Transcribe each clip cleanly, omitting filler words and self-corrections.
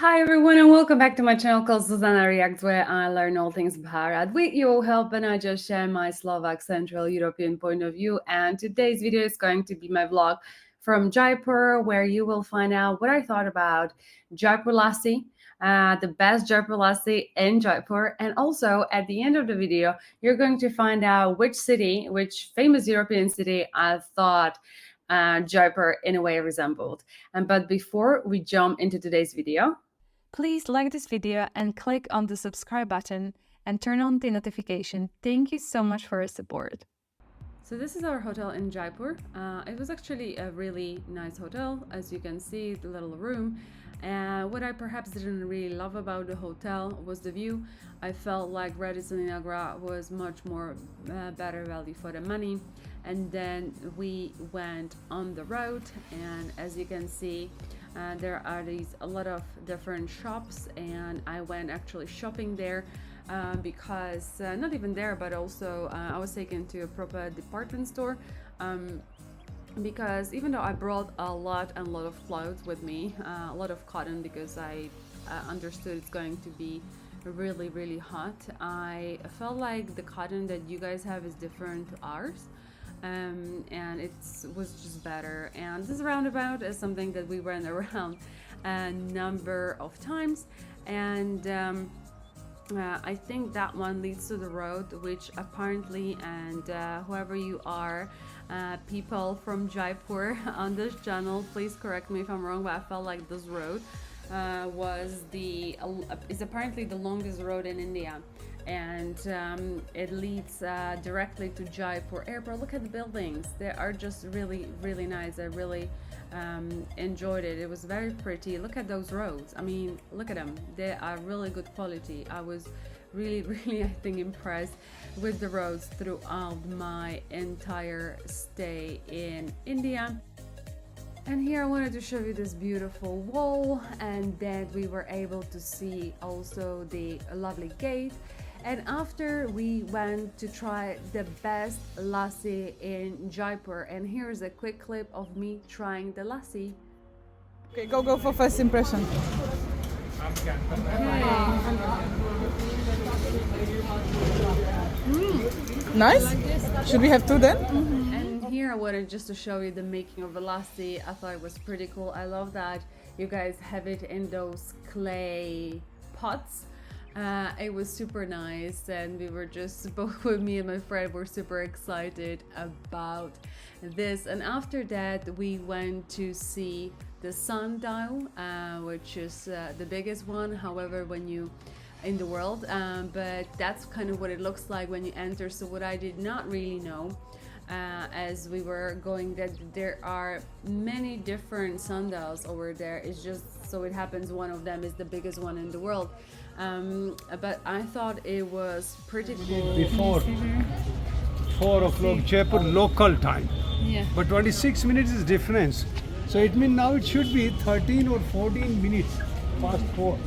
Hi everyone and welcome back to my channel called Susanna Reacts, where I learn all things Bharat with your help, and I just share my Slovak Central European point of view. And today's video is going to be my vlog from Jaipur, where you will find out what I thought about Jaipur lassi, the best Jaipur lassi in Jaipur. And also at the end of the video, you're going to find out which famous European city I thought Jaipur in a way resembled. But before we jump into today's video, please like this video and click on the subscribe button and turn on the notification. Thank you so much for your support. So this is our hotel in Jaipur. It was actually a really nice hotel, as you can see, the little room. What I perhaps didn't really love about the hotel was the view. I felt like Radisson Niagara was much more better value for the money. And then we went on the road, and as you can see, there are a lot of different shops, and I went actually shopping there. Because not even there, but also I was taken to a proper department store, because even though I brought a lot of clothes with me, a lot of cotton, because I understood it's going to be really hot, I felt like the cotton that you guys have is different to ours. And it was just better. And this roundabout is something that we went around a number of times, and I think that one leads to the road, which apparently, and whoever you are, people from Jaipur on this channel, please correct me if I'm wrong, but I felt like this road is apparently the longest road in India, and it leads directly to Jaipur airport. Look at the buildings; they are just really nice. I really enjoyed it. It was very pretty. Look at those roads. I mean, look at them. They are really good quality. I was really I think impressed with the roads throughout my entire stay in India. And here I wanted to show you this beautiful wall, and then we were able to see also the lovely gate. And after we went to try the best lassi in Jaipur, and here's a quick clip of me trying the lassi. Okay, go for first impression. Nice. Should we have two then? And here I wanted just to show you the making of the lassi. I thought it was pretty cool. I love that you guys have it in those clay pots. It was super nice, and we were just, both with me and my friend, were super excited about this. And after that we went to see the sundial, which is the biggest one, however, when you in the world, but that's kind of what it looks like when you enter. So what I did not really know, as we were going, that there are many different sundials over there. It's just so it happens one of them is the biggest one in the world, but I thought it was pretty cool. Before 4 o'clock Jaipur local time, Yeah. but 26 minutes is difference, so it means now it should be 13 or 14 minutes past 4.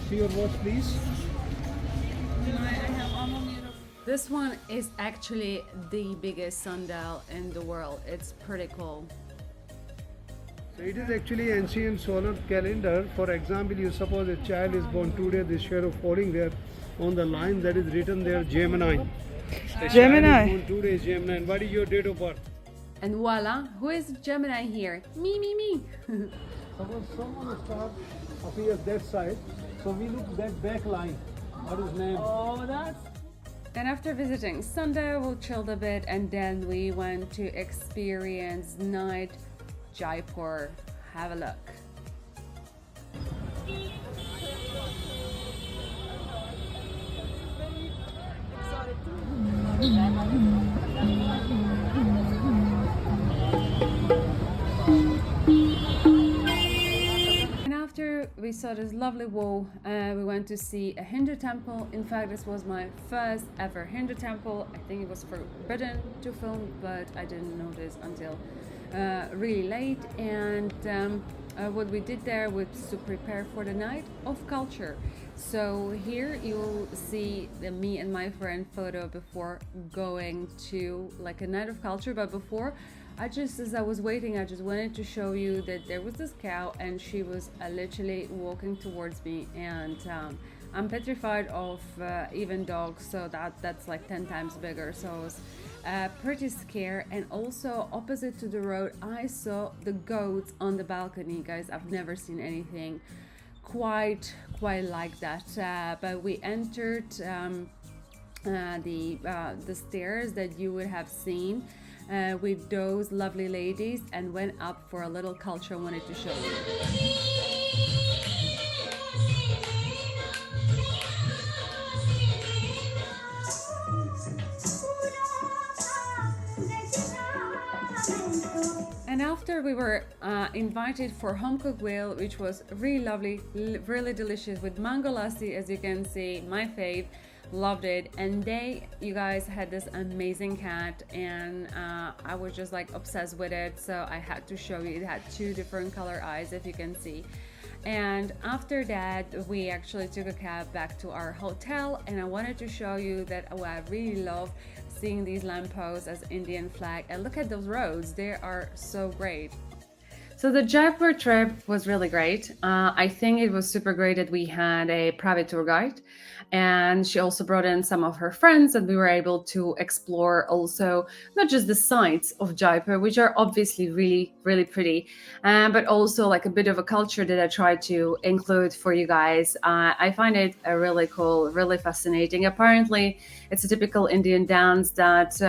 See your watch, please. This one is actually the biggest sundial in the world. It's pretty cool. So it is actually ancient solar calendar. For example, you suppose a child is born today, the shadow falling there on the line, that is written there Gemini. The Gemini. child is born today is Gemini. And what is your date of birth? And voila, who is Gemini here? Me. Suppose someone star appears that side, so we look that back line. What is name? Oh, that's... And after visiting sundial, we chilled a bit, and then we went to experience night Jaipur. Have a look. And after we saw this lovely wall, we went to see a Hindu temple. In fact, this was my first ever Hindu temple. I think it was forbidden to film, but I didn't notice until really late. And what we did there was to prepare for the night of culture. So here you'll see me and my friend photo before going to like a night of culture. But before as I was waiting, I just wanted to show you that there was this cow and she was literally walking towards me, and I'm petrified of even dogs, so that's like 10 times bigger. So I was pretty scared. And also opposite to the road, I saw the goats on the balcony. Guys, I've never seen anything quite like that. But we entered the stairs that you would have seen with those lovely ladies, and went up for a little culture I wanted to show you. And after we were invited for home cooked whale, which was really lovely, really delicious, with mango lassi, as you can see, my fave. Loved it. And you guys had this amazing cat, and I was just like obsessed with it, so I had to show you. It had 2 different color eyes, if you can see. And after that, we actually took a cab back to our hotel, and I wanted to show you that I really love seeing these lampposts as Indian flag. And look at those roads, they are so great. So the Jaipur trip was really great. I think it was super great that we had a private tour guide, and she also brought in some of her friends, and we were able to explore also not just the sights of Jaipur, which are obviously really, really pretty, but also like a bit of a culture that I tried to include for you guys. I find it really cool, really fascinating. Apparently, it's a typical Indian dance that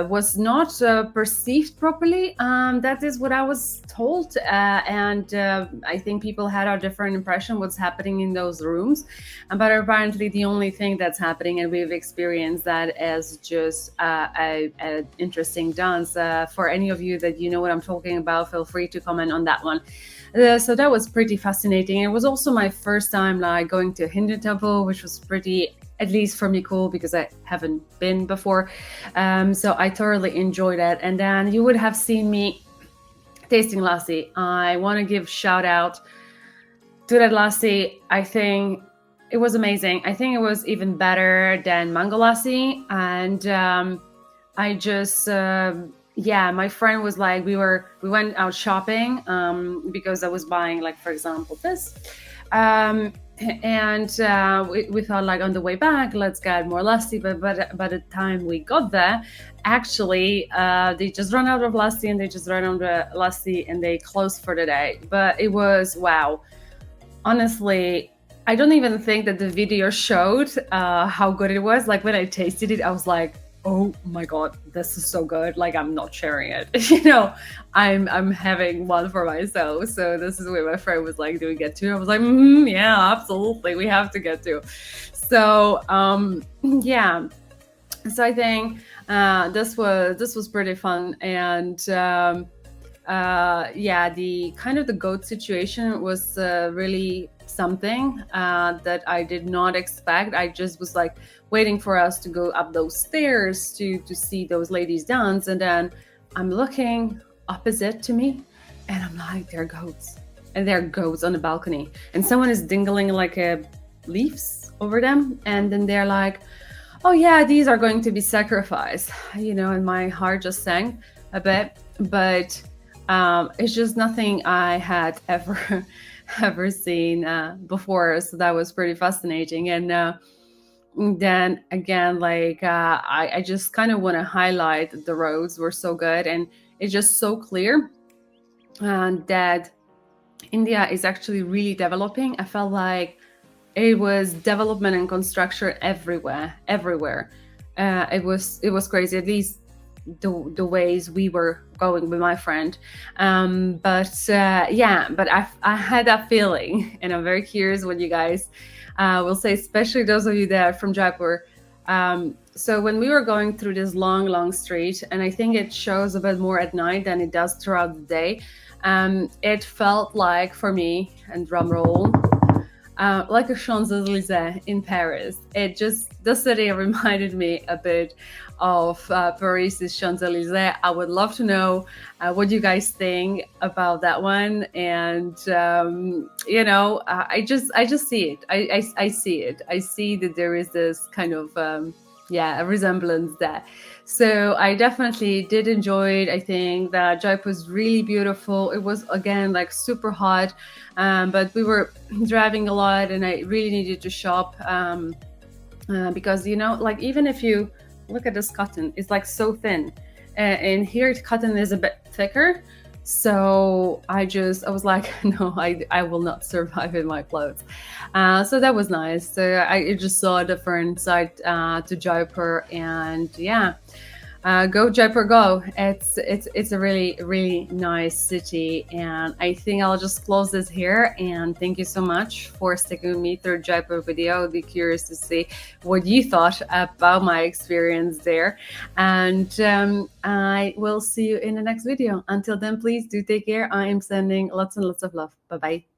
was not perceived properly. That is what I was told, and I think people had a different impression what's happening in those rooms. But apparently the only thing that's happening, and we've experienced that as just an interesting dance. For any of you that you know what I'm talking about, feel free to comment on that one. So that was pretty fascinating. It was also my first time like going to a Hindu temple, which was pretty, at least for me, cool, because I haven't been before. So I thoroughly enjoyed it. And then you would have seen me tasting lassi. I want to give shout out to that lassi. I think it was amazing. I think it was even better than mango lassi. And I just my friend was like, we went out shopping because I was buying, like, for example, this. And we thought, like, on the way back, let's get more lassi. But by the time we got there, actually, they just ran out of lassi, and they closed for the day. But it was, wow. Honestly, I don't even think that the video showed how good it was. Like, when I tasted it, I was like, oh my god, this is so good. Like, I'm not sharing it. I'm having one for myself. So this is where my friend was like, do we get two? I was like, yeah, absolutely, we have to get two. So yeah, so I think this was pretty fun. And yeah, the kind of the goat situation was really something that I did not expect. I just was like waiting for us to go up those stairs to see those ladies dance, and then I'm looking opposite to me, and I'm like, there are goats, and there are goats on the balcony, and someone is dingling like leaves over them, and then they're like, oh yeah, these are going to be sacrificed, and my heart just sank a bit. But it's just nothing I had ever seen before, so that was pretty fascinating. And then again, like I just kind of want to highlight the roads were so good, and it's just so clear that India is actually really developing. I felt like it was development and construction everywhere. It was crazy, at least the ways we were going with my friend. But I had that feeling, and I'm very curious what you guys will say, especially those of you that are from Jaipur. So when we were going through this long street, and I think it shows a bit more at night than it does throughout the day, it felt like, for me, and drum roll, like a Champs-Elysees in Paris. The city reminded me a bit of Paris's Champs-Elysees. I would love to know what you guys think about that one. And I just see it. I see it. I see that there is this kind of yeah, a resemblance there. So I definitely did enjoy it. I think that Jaipur was really beautiful. It was again like super hot, but we were driving a lot, and I really needed to shop because like even if you look at this cotton, it's like so thin, and here cotton is a bit thicker. So I was like, no, I will not survive in my clothes. So that was nice. So I just saw a different side to Jaipur, and yeah, go Jaipur, go! It's a really nice city, and I think I'll just close this here. And thank you so much for sticking with me through Jaipur video. I'll be curious to see what you thought about my experience there, and I will see you in the next video. Until then, please do take care. I am sending lots and lots of love. Bye bye.